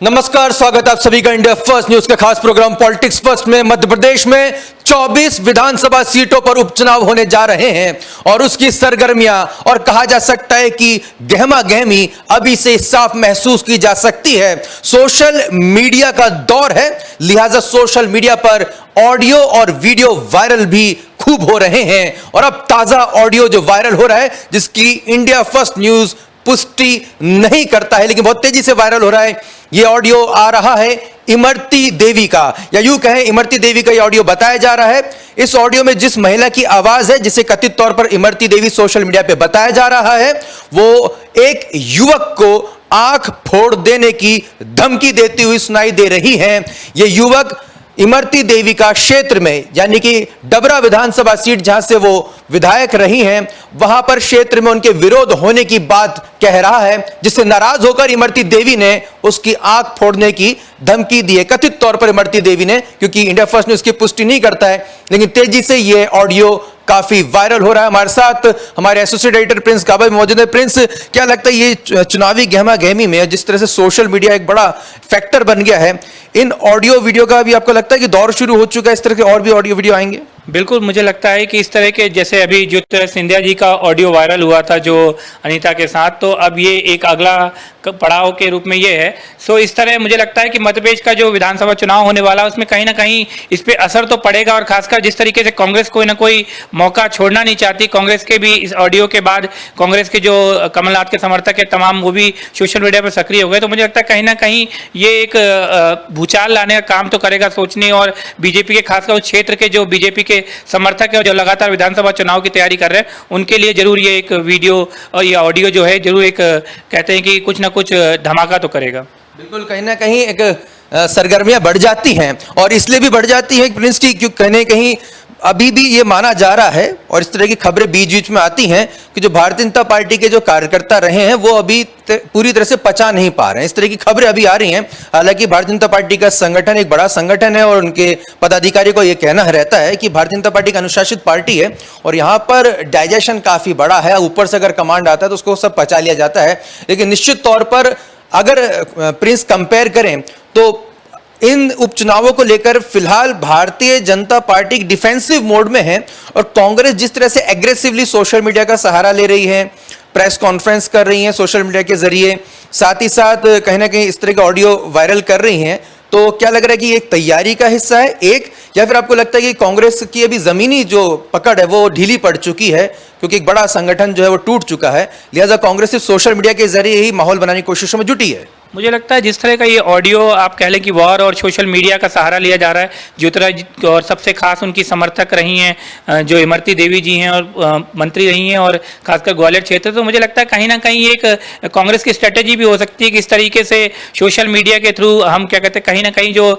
नमस्कार, स्वागत है आप सभी का इंडिया फर्स्ट न्यूज के खास प्रोग्राम पॉलिटिक्स फर्स्ट में। मध्य प्रदेश में 24 विधानसभा सीटों पर उपचुनाव होने जा रहे हैं और उसकी सरगर्मियां और कहा जा सकता है कि गहमा गहमी अभी से साफ महसूस की जा सकती है। सोशल मीडिया का दौर है, लिहाजा सोशल मीडिया पर ऑडियो और वीडियो वायरल भी खूब हो रहे हैं और अब ताजा ऑडियो जो वायरल हो रहा है, जिसकी इंडिया फर्स्ट न्यूज पुष्टि नहीं करता है लेकिन बहुत तेजी से वायरल हो रहा है। यह ऑडियो आ रहा है इमरती देवी का, या यूं कहें इमरती देवी का यह ऑडियो बताया जा रहा है। इस ऑडियो में जिस महिला की आवाज है, जिसे कथित तौर पर इमरती देवी सोशल मीडिया पे बताया जा रहा है, वो एक युवक को आंख फोड़ देने की धमकी देती हुई सुनाई दे रही है। यह युवक इमरती देवी का क्षेत्र में, यानी कि डबरा विधानसभा सीट जहां से वो विधायक रही हैं, वहां पर क्षेत्र में उनके विरोध होने की बात कह रहा है, जिससे नाराज होकर इमरती देवी ने उसकी आंख फोड़ने की धमकी दी है। कथित तौर पर इमरती देवी ने, क्योंकि इंडिया फर्स्ट न्यूज की पुष्टि नहीं करता है, लेकिन तेजी से यह ऑडियो काफी वायरल हो रहा है। हमारे साथ हमारे एसोसिएट एडिटर प्रिंस काबा भी मौजूद है। प्रिंस, क्या लगता है ये चुनावी गहमा गहमी में जिस तरह से सोशल मीडिया एक बड़ा फैक्टर बन गया है, इन ऑडियो वीडियो का भी आपको लगता है कि दौर शुरू हो चुका है, इस तरह के और भी ऑडियो वीडियो आएंगे? बिल्कुल, मुझे लगता है कि इस तरह के, जैसे अभी ज्योतिरादित्य सिंधिया जी का ऑडियो वायरल हुआ था जो अनीता के साथ, तो अब ये एक अगला पड़ाव के रूप में ये है। सो इस तरह मुझे लगता है कि मध्य प्रदेश का जो विधानसभा चुनाव होने वाला है उसमें कहीं ना कहीं इस पर असर तो पड़ेगा, और खासकर जिस तरीके से कांग्रेस कोई ना कोई मौका छोड़ना नहीं चाहती। कांग्रेस के भी इस ऑडियो के बाद कांग्रेस के जो कमलनाथ के समर्थक है तमाम, वो भी सोशल मीडिया पर सक्रिय हो गए। तो मुझे लगता है कहीं ना कहीं ये एक भूचाल लाने का काम तो करेगा सोचने, और बीजेपी के खासकर उस क्षेत्र के जो बीजेपी के समर्थक है जो लगातार विधानसभा चुनाव की तैयारी कर रहे हैं, उनके लिए जरूर ये एक वीडियो और ये ऑडियो जो है जरूर एक कहते हैं कि कुछ ना कुछ धमाका तो करेगा। बिल्कुल, कहीं ना कहीं एक सरगर्मियां बढ़ जाती हैं, और इसलिए भी बढ़ जाती है प्रिंस की क्योंकि कहीं ना कहीं अभी भी ये माना जा रहा है और इस तरह की खबरें बीच बीच में आती हैं कि जो भारतीय जनता पार्टी के जो कार्यकर्ता रहे हैं वो अभी पूरी तरह से पचा नहीं पा रहे हैं। इस तरह की खबरें अभी आ रही हैं। हालांकि भारतीय जनता पार्टी का संगठन एक बड़ा संगठन है और उनके पदाधिकारी को यह कहना रहता है कि भारतीय जनता पार्टी का अनुशासित पार्टी है और यहाँ पर डाइजेशन काफी बड़ा है। ऊपर से अगर कमांड आता है तो उसको सब पचा लिया जाता है। लेकिन निश्चित तौर पर अगर प्रिंस कंपेयर करें तो इन उपचुनावों को लेकर फिलहाल Bharatiya Janata party defensive mode में है और कांग्रेस जिस तरह से एग्रेसिवली सोशल मीडिया का सहारा ले रही है, प्रेस कॉन्फ्रेंस कर रही है सोशल मीडिया के जरिए, साथ ही साथ कहीं ना कहीं इस तरह के ऑडियो वायरल कर रही हैं, तो क्या लग रहा है कि एक तैयारी का हिस्सा है एक, या फिर आपको लगता है कि कांग्रेस की अभी जमीनी जो पकड़ है वो ढीली पड़ चुकी है क्योंकि एक बड़ा संगठन जो है वो टूट चुका है, लिहाजा कांग्रेस सिर्फ सोशल मीडिया के जरिए ही माहौल बनाने की कोशिशों में जुटी है? मुझे लगता है जिस तरह का ये ऑडियो आप कह लें कि वॉर और सोशल मीडिया का सहारा लिया जा रहा है, ज्योतिरादित्य और सबसे खास उनकी समर्थक रही हैं जो इमरती देवी जी हैं और मंत्री रही हैं और खासकर ग्वालियर क्षेत्र, तो मुझे लगता है कहीं ना कहीं एक कांग्रेस की स्ट्रेटेजी भी हो सकती है कि इस तरीके से सोशल मीडिया के थ्रू हम क्या कहते हैं कहीं ना कहीं जो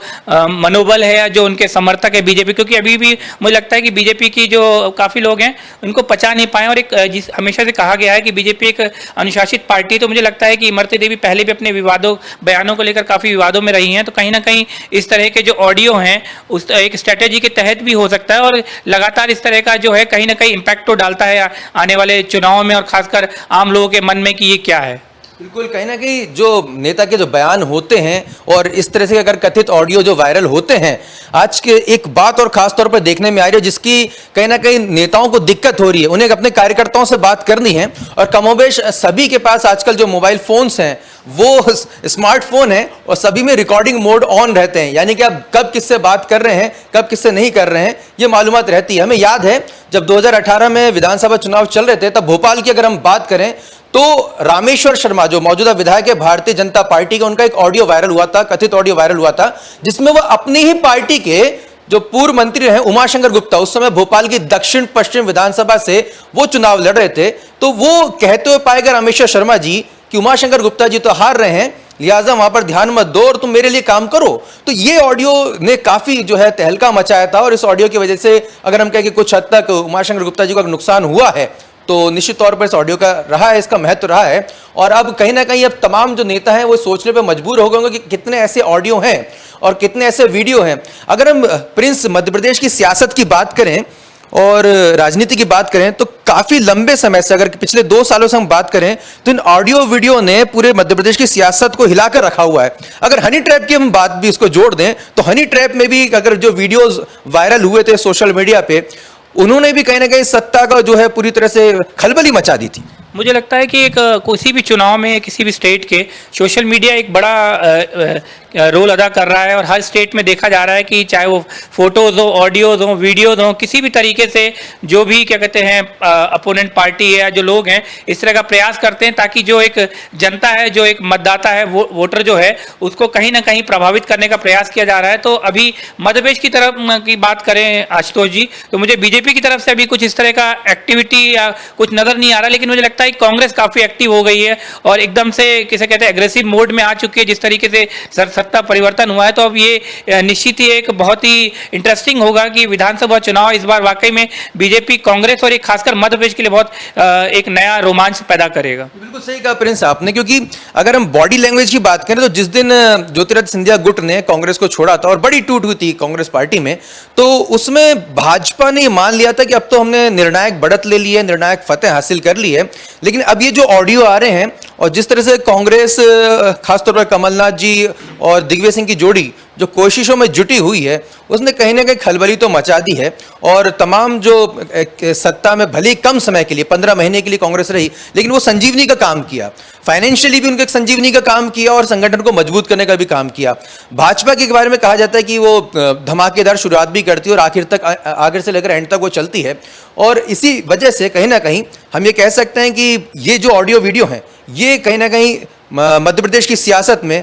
मनोबल है या जो उनके समर्थक है बीजेपी, क्योंकि अभी भी मुझे लगता है कि बीजेपी की जो काफ़ी लोग हैं उनको पचा नहीं पाए, और एक हमेशा से कहा गया है कि बीजेपी एक अनुशासित पार्टी, तो मुझे लगता है कि इमरती देवी पहले भी अपने बयानों को लेकर काफी विवादों में रही हैं, तो कहीं ना कहीं इस तरह के जो ऑडियो हैं उस एक स्ट्रेटेजी के तहत भी हो सकता है और लगातार इस तरह का जो है कहीं ना कहीं इम्पैक्ट तो डालता है आने वाले चुनाव में और खासकर आम लोगों के मन में कि ये क्या है। बिल्कुल, कहीं ना कहीं जो नेता के जो बयान होते हैं और इस तरह से अगर कथित ऑडियो जो वायरल होते हैं, आज के एक बात और खास तौर पर देखने में आ रही है जिसकी कहीं ना कहीं नेताओं को दिक्कत हो रही है, उन्हें अपने कार्यकर्ताओं से बात करनी है और कमोबेश सभी के पास आजकल जो मोबाइल फोन्स हैं वो स्मार्टफोन है और सभी में रिकॉर्डिंग मोड ऑन रहते हैं, यानी कि आप कब किससे बात कर रहे हैं कब किससे नहीं कर रहे हैं ये मालूमात रहती है। हमें याद है जब 2018 में विधानसभा चुनाव चल रहे थे तब भोपाल की अगर हम बात करें तो रामेश्वर शर्मा जो मौजूदा विधायक है भारतीय जनता पार्टी का, उनका एक ऑडियो वायरल हुआ था, कथित ऑडियो वायरल हुआ था जिसमें वो अपनी ही पार्टी के जो पूर्व मंत्री रहे उमाशंकर गुप्ता, उस समय भोपाल की दक्षिण पश्चिम विधानसभा से वो चुनाव लड़ रहे थे, तो वो कहते हुए पाए गए रामेश्वर शर्मा जी कि उमाशंकर गुप्ता जी तो हार रहे हैं, लिहाजा वहां पर ध्यान मत दो और तुम मेरे लिए काम करो। तो ये ऑडियो ने काफी जो है तहलका मचाया था और इस ऑडियो की वजह से अगर हम कहें कि कुछ हद तक उमाशंकर गुप्ता जी को नुकसान हुआ है तो निश्चित तौर पर इस ऑडियो का रहा है, इसका महत्व रहा है। और अब कहीं ना कहीं अब तमाम जो नेता हैं वो सोचने पे मजबूर हो गए कि कितने ऐसे ऑडियो हैं और कितने ऐसे वीडियो हैं। अगर हम प्रिंस मध्य प्रदेश की सियासत की बात करें और राजनीति की बात करें तो काफी लंबे समय से, अगर पिछले 2 सालों से हम बात करें तो इन ऑडियो वीडियो ने पूरे मध्य प्रदेश की सियासत को हिलाकर रखा हुआ है। अगर हनी ट्रैप की हम बात भी इसको जोड़ दें तो हनी ट्रैप में भी अगर जो वीडियोस वायरल हुए थे सोशल मीडिया पे, उन्होंने भी कहीं ना कहीं सत्ता का जो है पूरी तरह से खलबली मचा दी थी। मुझे लगता है कि एक किसी भी चुनाव में किसी भी स्टेट के सोशल मीडिया एक बड़ा रोल अदा कर रहा है, और हर स्टेट में देखा जा रहा है कि चाहे वो फोटोज हो, ऑडियोज हो, वीडियोज हो, किसी भी तरीके से जो भी क्या कहते हैं अपोनेंट पार्टी है या जो लोग हैं इस तरह का प्रयास करते हैं ताकि जो एक जनता है, जो एक मतदाता है, वोटर जो है, उसको कहीं ना कहीं प्रभावित करने का प्रयास किया जा रहा है। तो अभी मध्य प्रदेश की तरफ की बात करें आशुतोष जी, तो मुझे बीजेपी की तरफ से अभी कुछ इस तरह का एक्टिविटी या कुछ नजर नहीं आ रहा, लेकिन मुझे लगता है कांग्रेस काफी एक्टिव हो गई है और एकदम से किसे कहते हैं एग्रेसिव मोड में आ चुकी है। जिस तरीके से सत्ता परिवर्तन हुआ है तो अब ये निश्चित ही एक बहुत ही इंटरेस्टिंग होगा कि विधानसभा चुनाव इस बार वाकई में बीजेपी, कांग्रेस और एक खासकर मध्य प्रदेश के लिए बहुत एक नया रोमांच पैदा करेगा। बिल्कुल सही कहा प्रिंस आपने, क्योंकि अगर हम बॉडी लैंग्वेज की बात करें तो जिस दिन ज्योतिरादित्य सिंधिया गुट ने कांग्रेस को छोड़ा था और बड़ी टूट हुई थी कांग्रेस पार्टी में, तो उसमें भाजपा ने मान लिया था कि अब तो हमने निर्णायक बढ़त ले ली है, निर्णायक फतेह हासिल कर ली है। लेकिन अब ये जो ऑडियो आ रहे हैं और जिस तरह से कांग्रेस खासतौर पर कमलनाथ जी और दिग्विजय सिंह की जोड़ी जो कोशिशों में जुटी हुई है, उसने कहीं ना कहीं खलबली तो मचा दी है। और तमाम जो सत्ता में भले ही कम समय के लिए 15 महीने के लिए कांग्रेस रही, लेकिन वो संजीवनी का काम किया, फाइनेंशियली भी उनके एक संजीवनी का काम किया और संगठन को मजबूत करने का भी काम किया। भाजपा के बारे में कहा जाता है कि वो धमाकेदार शुरुआत भी करती है और आखिर से लेकर एंड तक वो चलती है। और इसी वजह से कहीं ना कहीं हम ये कह सकते हैं कि ये जो ऑडियो वीडियो हैं ये कहीं ना कहीं मध्य प्रदेश की सियासत में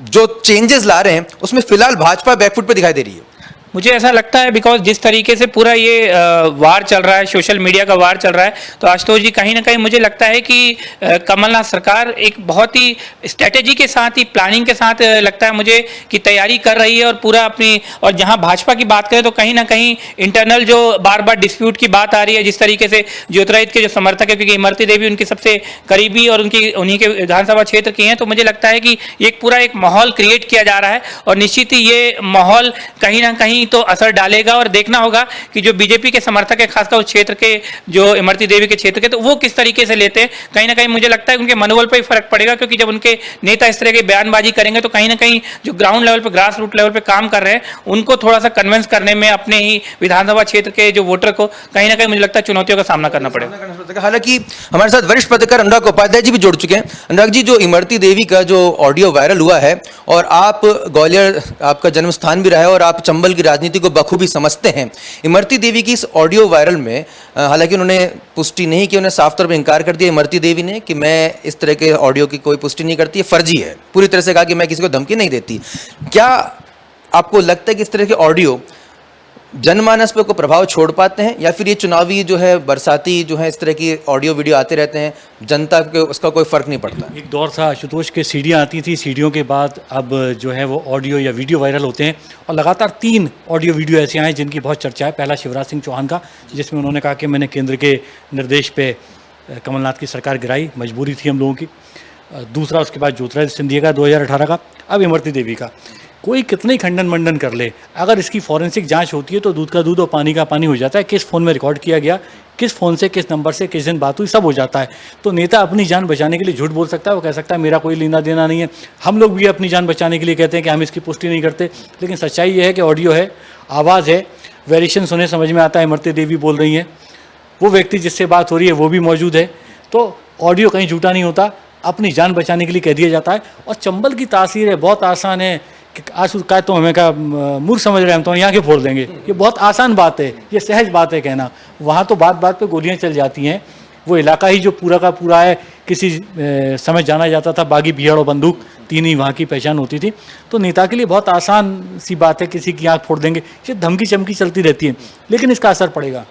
जो चेंजेस ला रहे हैं उसमें फिलहाल भाजपा बैकफुट पे दिखाई दे रही है। मुझे ऐसा लगता है बिकॉज जिस तरीके से पूरा ये वार चल रहा है, सोशल मीडिया का वार चल रहा है, तो आशुतोष जी कहीं ना कहीं मुझे लगता है कि कमलनाथ सरकार एक बहुत ही स्ट्रेटेजी के साथ ही, प्लानिंग के साथ लगता है मुझे कि तैयारी कर रही है और पूरा अपनी, और जहां भाजपा की बात करें तो कहीं ना कहीं इंटरनल जो बार बार डिस्प्यूट की बात आ रही है, जिस तरीके से ज्योतिरादित्य के जो समर्थक है, क्योंकि इमरती देवी उनकी सबसे करीबी और उन्हीं के विधानसभा क्षेत्र की हैं, तो मुझे लगता है कि एक पूरा एक माहौल क्रिएट किया जा रहा है और निश्चित ही ये माहौल कहीं ना कहीं तो असर डालेगा। और देखना होगा कि जो बीजेपी के समर्थक है, खासकर उस क्षेत्र के जो इमरती देवी के क्षेत्र के, तो वो किस तरीके से लेते हैं। कहीं ना कहीं मुझे लगता है उनके मनोबल पर ही फर्क पड़ेगा, क्योंकि जब उनके नेता इस तरह की बयानबाजी करेंगे तो कहीं ना कहीं जो ग्राउंड लेवल पर, ग्रास रूट लेवल पर काम कर रहे हैं, उनको थोड़ा सा कन्विंस करने में अपने ही विधानसभा क्षेत्र के जो वोटर को कहीं ना कहीं मुझे लगता है चुनौतियों का सामना करना पड़ेगा। हालांकि हमारे साथ वरिष्ठ पत्रकार अनुराग उपाध्याय जी भी जुड़ चुके हैं। अनुराग जी, जो इमरती देवी का जो ऑडियो वायरल हुआ है, और आप ग्वालियर आपका जन्म स्थान भी रहा है और आप चंबल की राजनीति को बखूबी समझते हैं, इमरती देवी की इस ऑडियो वायरल में हालांकि उन्होंने पुष्टि नहीं की, उन्होंने साफ तौर पर इंकार कर दिया इमरती देवी ने कि मैं इस तरह के ऑडियो की कोई पुष्टि नहीं करती है, फर्जी है, पूरी तरह से कहा कि मैं किसी को धमकी नहीं देती। क्या आपको लगता है कि इस तरह के ऑडियो जनमानस पर कोई प्रभाव छोड़ पाते हैं, या फिर ये चुनावी जो है, बरसाती जो है, इस तरह की ऑडियो वीडियो आते रहते हैं, जनता के उसका कोई फर्क नहीं पड़ता? एक दौर था आशुतोष के सीढ़ियाँ आती थी, सीढ़ियों के बाद अब जो है वो ऑडियो या वीडियो वायरल होते हैं, और लगातार 3 ऑडियो वीडियो ऐसे आए जिनकी बहुत चर्चा है। पहला शिवराज सिंह चौहान का, जिसमें उन्होंने कहा कि मैंने केंद्र के निर्देश पे कमलनाथ की सरकार गिराई, मजबूरी थी हम लोगों की। दूसरा उसके बाद ज्योतिरादित्य सिंधिया का 2018 का, अब इमरती देवी का। कोई कितने ही खंडन मंडन कर ले, अगर इसकी फॉरेंसिक जांच होती है तो दूध का दूध और पानी का पानी हो जाता है। किस फ़ोन में रिकॉर्ड किया गया, किस फ़ोन से, किस नंबर से, किस दिन बात हुई, सब हो जाता है। तो नेता अपनी जान बचाने के लिए झूठ बोल सकता है, वो कह सकता है मेरा कोई लेना देना नहीं है। हम लोग भी अपनी जान बचाने के लिए कहते हैं कि हम इसकी पुष्टि नहीं करते, लेकिन सच्चाई ये है कि ऑडियो है, आवाज़ है, वेरिएशन सुने समझ में आता है इमरती देवी बोल रही हैं, वो व्यक्ति जिससे बात हो रही है वो भी मौजूद है। तो ऑडियो कहीं झूठा नहीं होता, अपनी जान बचाने के लिए कह दिया जाता है। और चंबल की तासीर है, बहुत आसान है कि आज का तो हमें का मूर्ख समझ रहे हैं हम, तो यहाँ के फोड़ देंगे, ये बहुत आसान बात है, ये सहज बात है कहना। वहाँ तो बात बात पे गोलियाँ चल जाती हैं। वो इलाका ही जो पूरा का पूरा है, किसी समय जाना जाता था बागी, बिहाड़ और बंदूक, 3 ही वहाँ की पहचान होती थी। तो नेता के लिए बहुत आसान सी बात है, किसी की आँख फोड़ देंगे, ये धमकी चमकी चलती रहती है। लेकिन इसका असर पड़ेगा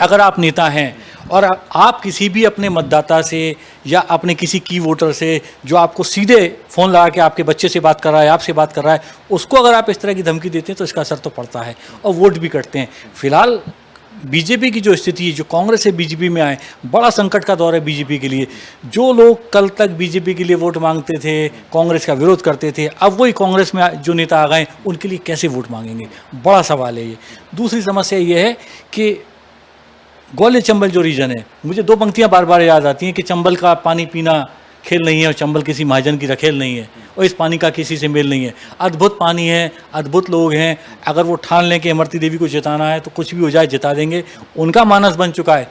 अगर आप नेता हैं और आप किसी भी अपने मतदाता से या अपने किसी की वोटर से जो आपको सीधे फ़ोन लगा के आपके बच्चे से बात कर रहा है, आपसे बात कर रहा है, उसको अगर आप इस तरह की धमकी देते हैं तो इसका असर तो पड़ता है और वोट भी कटते हैं। फिलहाल बीजेपी की जो स्थिति है, जो कांग्रेस से बीजेपी में आए, बड़ा संकट का दौर है बीजेपी के लिए। जो लोग कल तक बीजेपी के लिए वोट मांगते थे, कांग्रेस का विरोध करते थे, अब वही कांग्रेस में जो नेता आ गए, उनके लिए कैसे वोट मांगेंगे, बड़ा सवाल है ये। दूसरी समस्या ये है कि ग्वालियर चंबल जो रीजन है, मुझे दो पंक्तियां बार बार याद आती हैं कि चंबल का पानी पीना खेल नहीं है और चंबल किसी महाजन की रखेल नहीं है, और इस पानी का किसी से मेल नहीं है। अद्भुत पानी है, अद्भुत लोग हैं, अगर वो ठान लें कि इमरती देवी को जिताना है तो कुछ भी हो जाए जिता देंगे। उनका मानस बन चुका है,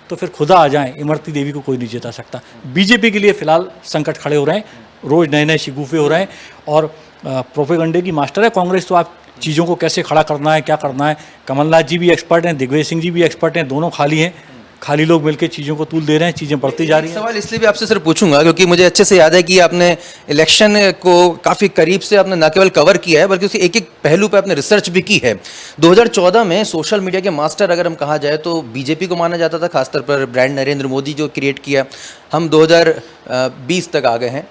तो फिर खुदा आ जाए, इमरती देवी को कोई नहीं जिता सकता। बीजेपी के लिए फिलहाल संकट खड़े हो रहे हैं, रोज़ नए नए शिगुफे हो रहे हैं, और प्रोपेगंडे की मास्टर है कांग्रेस, तो आप चीज़ों को कैसे खड़ा करना है, क्या करना है। कमलनाथ जी भी एक्सपर्ट हैं, दिग्विजय सिंह जी भी एक्सपर्ट हैं, दोनों खाली हैं, खाली लोग मिलकर चीज़ों को तूल दे रहे हैं, चीज़ें बढ़ती जा रही हैं। सवाल इसलिए भी आपसे सर पूछूंगा क्योंकि मुझे अच्छे से याद है कि आपने इलेक्शन को काफ़ी करीब से आपने न केवल कवर किया है बल्कि उसके एक एक पहलू पे आपने रिसर्च भी की है। 2014 में सोशल मीडिया के मास्टर अगर हम कहा जाए तो बीजेपी को माना जाता था, खासतौर पर ब्रांड नरेंद्र मोदी जो क्रिएट किया। हम 2020 तक आ गए हैं।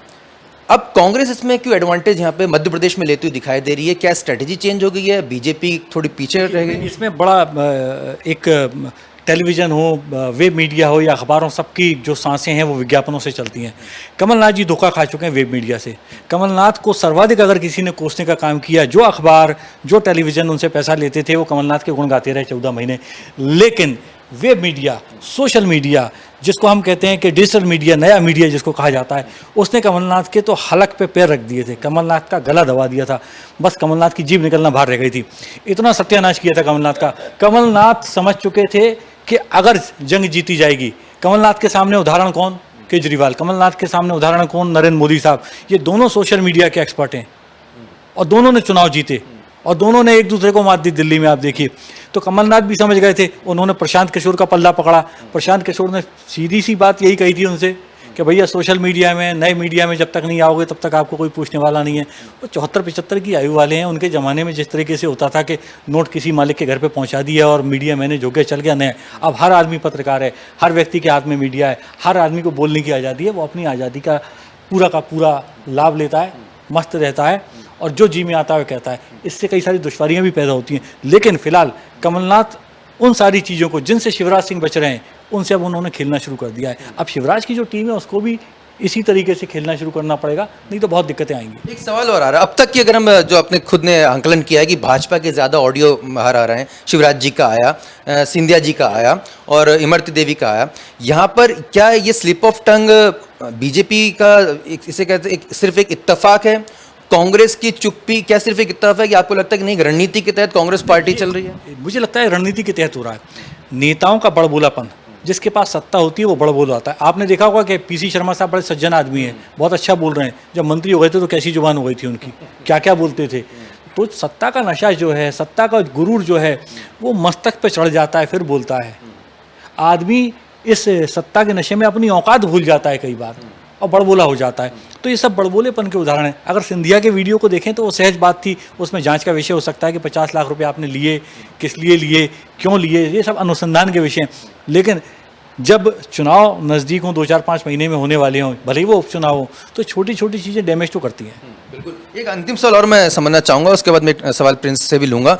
अब कांग्रेस इसमें क्यों एडवांटेज यहाँ पे मध्य प्रदेश में लेती हुई दिखाई दे रही है? क्या स्ट्रेटजी चेंज हो गई है? बीजेपी थोड़ी पीछे रह गई? इसमें बड़ा एक टेलीविज़न हो, वेब मीडिया हो या अखबारों, सबकी जो सांसें हैं वो विज्ञापनों से चलती हैं। कमलनाथ जी धोखा खा चुके हैं वेब मीडिया से। कमलनाथ को सर्वाधिक अगर किसी ने कोसने का काम किया, जो अखबार, जो टेलीविज़न उनसे पैसा लेते थे, वो कमलनाथ के गुण गाते रहे 14 महीने। लेकिन वेब मीडिया, सोशल मीडिया, जिसको हम कहते हैं कि डिजिटल मीडिया, नया मीडिया जिसको कहा जाता है, उसने कमलनाथ के तो हलक पे पैर रख दिए थे, कमलनाथ का गला दबा दिया था। बस कमलनाथ की जीभ निकलना बाहर रह गई थी, इतना सत्यानाश किया था कमलनाथ का। कमलनाथ समझ चुके थे कि अगर जंग जीती जाएगी, कमलनाथ के सामने उदाहरण कौन? केजरीवाल। कमलनाथ के सामने उदाहरण कौन? नरेंद्र मोदी साहब। ये दोनों सोशल मीडिया के एक्सपर्ट हैं और दोनों ने चुनाव जीते और दोनों ने एक दूसरे को मात दी दिल्ली में। आप देखिए, तो कमलनाथ भी समझ गए थे, उन्होंने प्रशांत किशोर का पल्ला पकड़ा। प्रशांत किशोर ने सीधी सी बात यही कही थी उनसे कि भैया सोशल मीडिया में, नए मीडिया में जब तक नहीं आओगे तब तक आपको कोई पूछने वाला नहीं है। वो 74-75 की आयु वाले हैं। उनके ज़माने में जिस तरीके से होता था कि नोट किसी मालिक के घर पे पहुंचा दिया और मीडिया मैंने जो के चल गया, नहीं। अब हर आदमी पत्रकार है, हर व्यक्ति के हाथ में मीडिया है, हर आदमी को बोलने की आज़ादी है। वो अपनी आज़ादी का पूरा लाभ लेता है, मस्त रहता है और जो जी में आता है वो कहता है। इससे कई सारी दुश्वारियाँ भी पैदा होती हैं। लेकिन फिलहाल कमलनाथ उन सारी चीज़ों को जिनसे शिवराज सिंह बच रहे हैं, उनसे अब उन्होंने खेलना शुरू कर दिया है। अब शिवराज की जो टीम है उसको भी इसी तरीके से खेलना शुरू करना पड़ेगा, नहीं तो बहुत दिक्कतें आएंगी। एक सवाल और आ रहा है, अब तक की अगर हम जो आपने खुद ने आंकलन किया है कि भाजपा के ज़्यादा ऑडियो बाहर आ रहे हैं, शिवराज जी का आया, सिंधिया जी का आया और इमरती देवी का आया, यहाँ पर क्या ये स्लिप ऑफ टंग बीजेपी का इसे कहते हैं सिर्फ एक इत्तेफाक है? कांग्रेस की चुप्पी क्या सिर्फ एक इत्तेफाक है कि आपको लगता है कि नहीं रणनीति के तहत कांग्रेस पार्टी चल रही है? मुझे लगता है रणनीति के तहत हो रहा है। नेताओं का बड़बोलापन, जिसके पास सत्ता होती है वो बड़बोल आता है। आपने देखा होगा कि पीसी शर्मा साहब बड़े सज्जन आदमी हैं, बहुत अच्छा बोल रहे हैं। जब मंत्री हो गए थे तो कैसी जुबान हो गई थी उनकी, क्या क्या बोलते थे। तो सत्ता का नशा जो है, सत्ता का गुरूर जो है, वो मस्तक पे चढ़ जाता है, फिर बोलता है। आदमी इस सत्ता के नशे में अपनी औकात भूल जाता है कई बार और बड़बोला हो जाता है। तो ये सब बड़बोलेपन के उदाहरण हैं। अगर सिंधिया के वीडियो को देखें तो वो सहज बात थी, उसमें जांच का विषय हो सकता है कि 50 लाख रुपए आपने लिए, किस लिए लिए, क्यों लिए, ये सब अनुसंधान के विषय हैं। लेकिन जब चुनाव नज़दीक हों, 2-4-5 महीने में होने वाले हों, भले ही वो उपचुनाव हो, तो छोटी छोटी चीज़ें डैमेज तो करती हैं। बिल्कुल। एक अंतिम सवाल और मैं समझना चाहूँगा, उसके बाद मैं एक सवाल प्रिंस से भी लूँगा।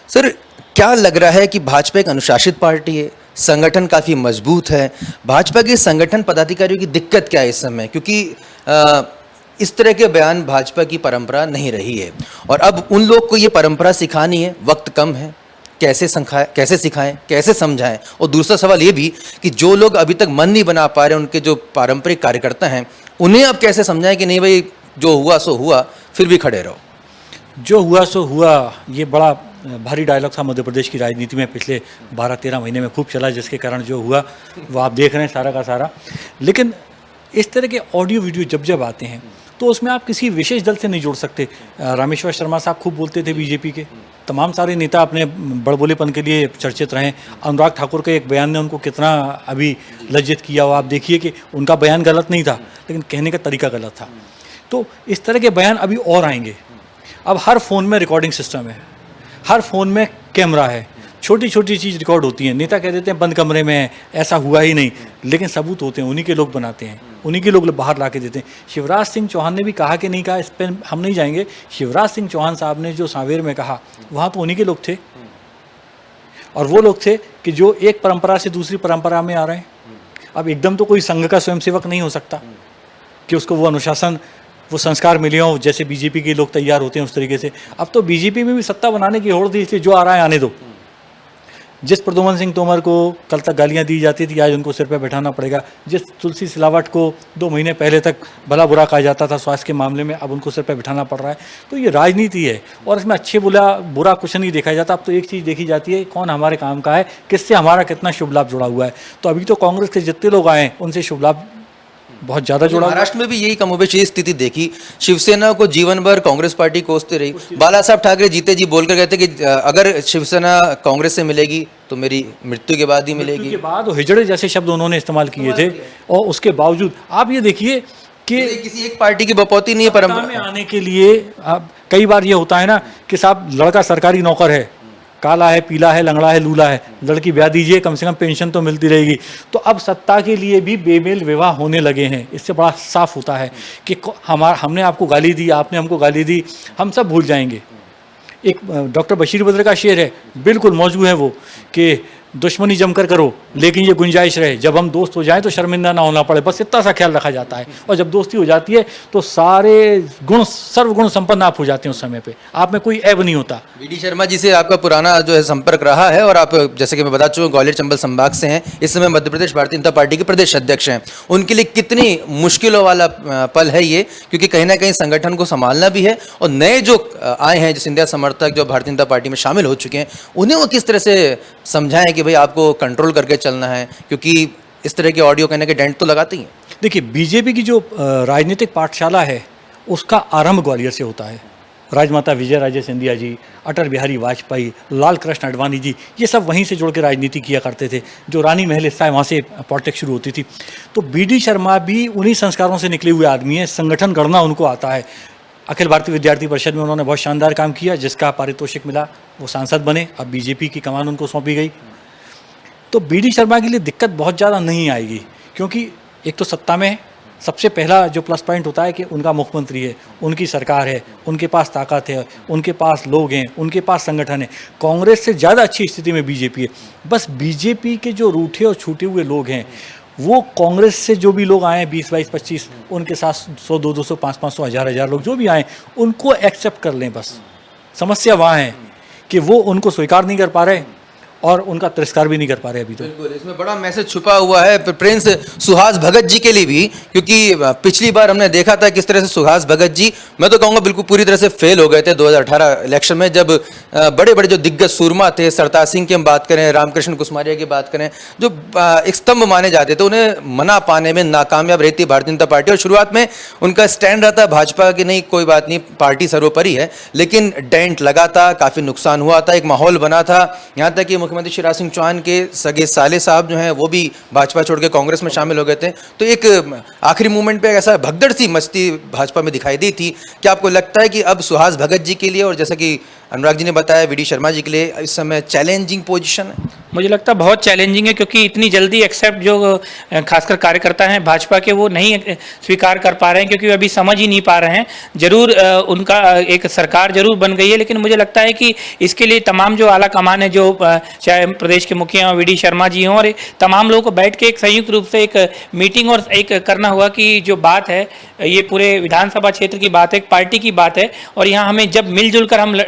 सर, क्या लग रहा है कि भाजपा एक अनुशासित पार्टी है, संगठन काफ़ी मजबूत है, भाजपा के संगठन पदाधिकारियों की दिक्कत क्या है इस समय? क्योंकि इस तरह के बयान भाजपा की परंपरा नहीं रही है और अब उन लोग को ये परंपरा सिखानी है, वक्त कम है, कैसे सिखाएं, कैसे समझाएं? और दूसरा सवाल ये भी कि जो लोग अभी तक मन नहीं बना पा रहे, उनके जो पारंपरिक कार्यकर्ता हैं, उन्हें अब कैसे समझाएं कि नहीं भाई जो हुआ सो हुआ, फिर भी खड़े रहो? जो हुआ सो हुआ, ये बड़ा भारी डायलॉग था मध्य प्रदेश की राजनीति में, पिछले 12-13 महीने में खूब चला, जिसके कारण जो हुआ वो आप देख रहे हैं सारा का सारा। लेकिन इस तरह के ऑडियो वीडियो जब जब आते हैं तो उसमें आप किसी विशेष दल से नहीं जोड़ सकते। रामेश्वर शर्मा साहब खूब बोलते थे बीजेपी के, तमाम सारे नेता अपने बड़बोलेपन के लिए चर्चित रहे। अनुराग ठाकुर के एक बयान ने उनको कितना अभी लज्जित किया हो। आप देखिए कि उनका बयान गलत नहीं था, लेकिन कहने का तरीका गलत था। तो इस तरह के बयान अभी और आएंगे। अब हर फ़ोन में रिकॉर्डिंग सिस्टम है, हर फ़ोन में कैमरा है, छोटी छोटी चीज़ रिकॉर्ड होती है। नेता कह देते हैं बंद कमरे में है, ऐसा हुआ ही नहीं, लेकिन सबूत होते हैं, उन्हीं के लोग बनाते हैं, उन्हीं के लोग बाहर ला के देते हैं। शिवराज सिंह चौहान ने भी कहा कि नहीं कहा, इस पर हम नहीं जाएंगे। शिवराज सिंह चौहान साहब ने जो सांवेर में कहा, वहाँ तो उन्हीं के लोग थे। और वो लोग थे कि जो एक परंपरा से दूसरी परंपरा में आ रहे हैं। अब एकदम तो कोई संघ का स्वयंसेवक नहीं हो सकता कि उसको वो अनुशासन, वो संस्कार मिले हों जैसे बीजेपी के लोग तैयार होते हैं उस तरीके से। अब तो बीजेपी में भी सत्ता बनाने की होड़ थी, इसलिए जो आ रहा है आने दो। जिस प्रद्युमन सिंह तोमर को कल तक गालियां दी जाती थी, आज उनको सिर पे बैठाना पड़ेगा। जिस तुलसी सिलावट को 2 महीने पहले तक भला बुरा कहा जाता था स्वास्थ्य के मामले में, अब उनको सिर पे बैठाना पड़ रहा है। तो ये राजनीति है और इसमें अच्छे बुरा कुछ नहीं देखा जाता। अब तो एक चीज़ देखी जाती है, कौन हमारे काम का है, किससे हमारा कितना शुभ लाभ जुड़ा हुआ है। तो अभी तो कांग्रेस के जितने लोग आए हैं उनसे शुभ लाभ बहुत ज़्यादा जुड़ा हुआ है। महाराष्ट्र में भी यही कमोबेश ये स्थिति देखी, शिवसेना को जीवन भर कांग्रेस पार्टी कोसते रही। बाला साहब ठाकरे जीते जी बोलकर गए थे कि अगर शिवसेना कांग्रेस से मिलेगी तो मेरी मृत्यु के बाद ही मिलेगी। के बाद हिजड़े जैसे शब्द उन्होंने इस्तेमाल किए थे, और उसके बावजूद आप ये देखिए कि ये किसी एक पार्टी की बपौती नहीं है सत्ता में परंपरा। आने के लिए अब कई बार ये होता है ना कि साहब लड़का सरकारी नौकर है, काला है, पीला है, लंगड़ा है, लूला है, लड़की ब्याह दीजिए, कम से कम पेंशन तो मिलती रहेगी। तो अब सत्ता के लिए भी बेमेल विवाह होने लगे हैं। इससे बड़ा साफ होता है कि हमने आपको गाली दी, आपने हमको गाली दी, हम सब भूल जाएंगे। एक डॉक्टर बशीर बद्र का शेर है, बिल्कुल मौजूद है वो, कि दुश्मनी जमकर करो लेकिन ये गुंजाइश रहे, जब हम दोस्त हो जाएं तो शर्मिंदा ना होना पड़े। बस इतना सा ख्याल रखा जाता है, और जब दोस्ती हो जाती है तो सारे गुण सर्वगुण संपन्न आप हो जाते हैं। उस समय पे आप में कोई ऐब नहीं होता। वीडी शर्मा जी से आपका पुराना जो है संपर्क रहा है, और आप जैसे कि मैं बता चुका हूँ ग्वालियर चंबल संभाग से हैं, इस समय मध्य प्रदेश भारतीय जनता पार्टी के प्रदेश अध्यक्ष हैं। उनके लिए कितनी मुश्किलों वाला पल है ये, क्योंकि कहीं ना कहीं संगठन को संभालना भी है, और नए जो आए हैं जो सिंधिया समर्थक जो भारतीय जनता पार्टी में शामिल हो चुके हैं, उन्हें वो किस तरह से समझाएं कि भाई आपको कंट्रोल करके चलना है, क्योंकि इस तरह के ऑडियो कहने के डेंट तो लगाते ही हैं। देखिए, बीजेपी की जो राजनीतिक पाठशाला है उसका आरंभ ग्वालियर से होता है। राजमाता विजय राजे सिंधिया जी, अटल बिहारी वाजपेयी, लाल कृष्ण आडवाणी जी, ये सब वहीं से जुड़ के राजनीति किया करते थे। जो रानी महल हिस्सा है वहाँ से पॉलिटिक्स शुरू होती थी। तो बीडी शर्मा भी उन्हीं संस्कारों से निकले हुए आदमी हैं, संगठन गढ़ना उनको आता है। अखिल भारतीय विद्यार्थी परिषद में उन्होंने बहुत शानदार काम किया, जिसका पारितोषिक मिला, वो सांसद बने। अब बीजेपी की कमान उनको सौंपी गई। तो बीडी शर्मा के लिए दिक्कत बहुत ज़्यादा नहीं आएगी, क्योंकि एक तो सत्ता में सबसे पहला जो प्लस पॉइंट होता है कि उनका मुख्यमंत्री है, उनकी सरकार है, उनके पास ताकत है, उनके पास लोग हैं, उनके पास संगठन है। कांग्रेस से ज़्यादा अच्छी स्थिति में बीजेपी है। बस बीजेपी के जो रूठे और छूटे हुए लोग हैं, वो कांग्रेस से जो भी लोग आए 20, 22, 25, उनके साथ 100, 200, 500, 1000 लोग जो भी आए, उनको एक्सेप्ट कर लें। बस समस्या वहाँ है कि वो उनको स्वीकार नहीं कर पा रहे और उनका तिरस्कार भी नहीं कर पा रहे अभी तो। बिल्कुल, इसमें बड़ा मैसेज छुपा हुआ है प्रिंस सुहास भगत जी के लिए भी, क्योंकि पिछली बार हमने देखा था किस तरह से सुहास भगत जी, मैं तो कहूँगा बिल्कुल पूरी तरह से फेल हो गए थे 2018 इलेक्शन में, जब बड़े बड़े जो दिग्गज सूरमा थे, सरताज सिंह की हम बात करें, रामकृष्ण कुसमारिया की बात करें, जो एक स्तंभ माने जाते थे, उन्हें मना पाने में नाकामयाब रहती भारतीय जनता पार्टी। और शुरुआत में उनका स्टैंड रहता भाजपा की, नहीं कोई बात नहीं, पार्टी सर्वोपरि है, लेकिन डेंट लगा था, काफ़ी नुकसान हुआ था, एक माहौल बना था। यहाँ तक कि मुख्यमंत्री शिवराज सिंह चौहान के सगे साले साहब जो हैं वो भी भाजपा छोड़ के कांग्रेस में शामिल हो गए थे। तो एक आखिरी मूवमेंट पे ऐसा भगदड़ सी मस्ती भाजपा में दिखाई दी थी। क्या आपको लगता है कि अब सुहास भगत जी के लिए, और जैसा कि अनुराग जी ने बताया वीडी शर्मा जी के लिए, इस समय चैलेंजिंग पोजीशन है? मुझे लगता है बहुत चैलेंजिंग है, क्योंकि इतनी जल्दी एक्सेप्ट जो खासकर कार्यकर्ता हैं भाजपा के, वो नहीं स्वीकार कर पा रहे हैं, क्योंकि अभी समझ ही नहीं पा रहे हैं। जरूर उनका एक सरकार जरूर बन गई है, लेकिन मुझे लगता है कि इसके लिए तमाम जो आला कमान है, जो चाहे प्रदेश के मुखिया वीडी शर्मा जी हों, और तमाम लोगों को बैठ के एक संयुक्त रूप से एक मीटिंग और एक करना हुआ कि जो बात है ये पूरे विधानसभा क्षेत्र की बात है, एक पार्टी की बात है, और यहाँ हमें जब मिलजुल कर हम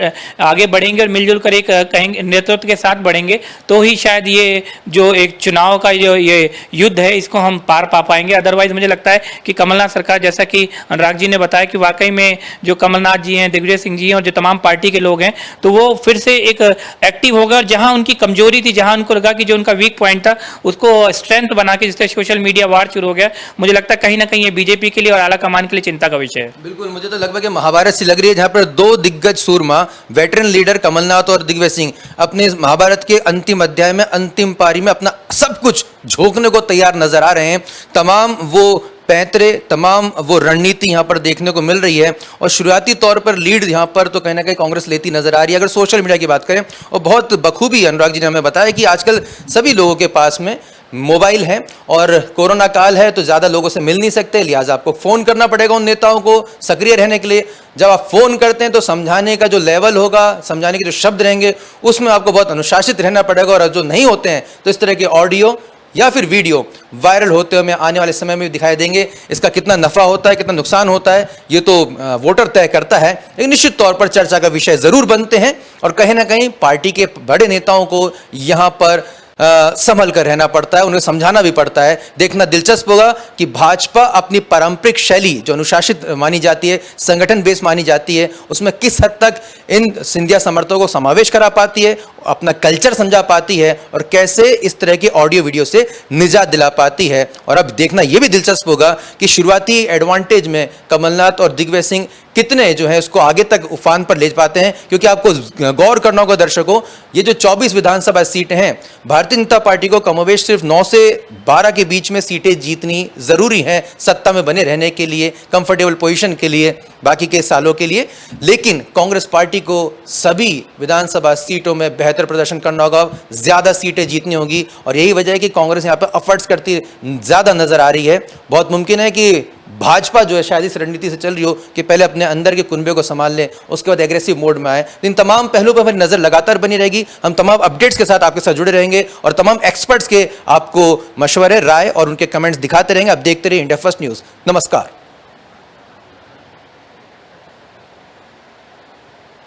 आगे बढ़ेंगे और मिलजुल कर एक कहेंगे नेतृत्व के साथ बढ़ेंगे, तो ही शायद ये जो एक चुनाव का जो ये युद्ध है इसको हम पार पा पाएंगे। अदरवाइज मुझे लगता है कि कमलनाथ सरकार, जैसा कि अनुराग जी ने बताया कि वाकई में जो कमलनाथ जी हैं, दिग्विजय सिंह जी हैं, और जो तमाम पार्टी के लोग हैं, तो वो फिर से एक एक्टिव होगा, और जहां उनकी कमजोरी थी, जहां उनको लगा कि जो उनका वीक पॉइंट था उसको स्ट्रेंथ बना के, जिससे सोशल मीडिया वार शुरू हो गया, मुझे लगता है कहीं ना कहीं ये बीजेपी के लिए और आला कमान के लिए चिंता का विषय है। बिल्कुल, मुझे तो लगभग महाभारत सी लग रही है, जहां पर दो दिग्गज सूरमा, वेटरन लीडर कमलनाथ और दिग्विजय सिंह, अपने महाभारत के अंतिम अध्याय में, अंतिम पारी में अपना सब कुछ झोंकने को तैयार नजर आ रहे हैं। तमाम वो पैंतरे, तमाम वो रणनीति यहाँ पर देखने को मिल रही है, और शुरुआती तौर पर लीड यहाँ पर तो कहीं ना कहीं कांग्रेस लेती नजर आ रही है। अगर सोशल मीडिया की बात करें, और बहुत बखूबी अनुराग जी ने हमें बताया कि आजकल सभी लोगों के पास में मोबाइल है और कोरोना काल है तो ज़्यादा लोगों से मिल नहीं सकते, लिहाजा आपको फ़ोन करना पड़ेगा उन नेताओं को सक्रिय रहने के लिए। जब आप फ़ोन करते हैं तो समझाने का जो लेवल होगा, समझाने के जो शब्द रहेंगे, उसमें आपको बहुत अनुशासित रहना पड़ेगा। और जो नहीं होते हैं तो इस तरह के ऑडियो या फिर वीडियो वायरल होते हुए आने वाले समय में भी दिखाई देंगे। इसका कितना नफ़ा होता है, कितना नुकसान होता है, ये तो वोटर तय करता है, लेकिन निश्चित तौर पर चर्चा का विषय ज़रूर बनते हैं। और कहीं ना कहीं पार्टी के बड़े नेताओं को यहाँ पर संभल कर रहना पड़ता है, उन्हें समझाना भी पड़ता है। देखना दिलचस्प होगा कि भाजपा अपनी पारंपरिक शैली जो अनुशासित मानी जाती है, संगठन बेस मानी जाती है, उसमें किस हद तक इन सिंधिया समर्थकों को समावेश करा पाती है, अपना कल्चर समझा पाती है और कैसे इस तरह के ऑडियो वीडियो से निजात दिला पाती है। और अब देखना यह भी दिलचस्प होगा कि शुरुआती एडवांटेज में कमलनाथ और दिग्विजय सिंह कितने जो है उसको आगे तक उफान पर ले पाते हैं। क्योंकि आपको गौर करना होगा दर्शकों, ये जो 24 विधानसभा सीटें हैं, भारतीय जनता पार्टी को कमोवेश सिर्फ 9 से 12 के बीच में सीटें जीतनी जरूरी है सत्ता में बने रहने के लिए, कंफर्टेबल पोजीशन के लिए, बाकी के सालों के लिए। लेकिन कांग्रेस पार्टी को सभी विधानसभा सीटों में बेहतर प्रदर्शन करना होगा, ज्यादा सीटें जीतनी होगी। और यही वजह है कि कांग्रेस यहाँ पर एफर्ट्स करती ज्यादा नजर आ रही है। बहुत मुमकिन है कि भाजपा जो है शायद इस रणनीति से चल रही हो कि पहले अपने अंदर के कुनबे को संभाल लें, उसके बाद एग्रेसिव मोड में आए। इन तमाम पहलुओं पर हमारी नजर लगातार बनी रहेगी। हम तमाम अपडेट्स के साथ आपके साथ जुड़े रहेंगे और तमाम एक्सपर्ट्स के आपको मशवरे, राय और उनके कमेंट्स दिखाते रहेंगे। आप देखते रहिए इंडिया फर्स्ट न्यूज। नमस्कार।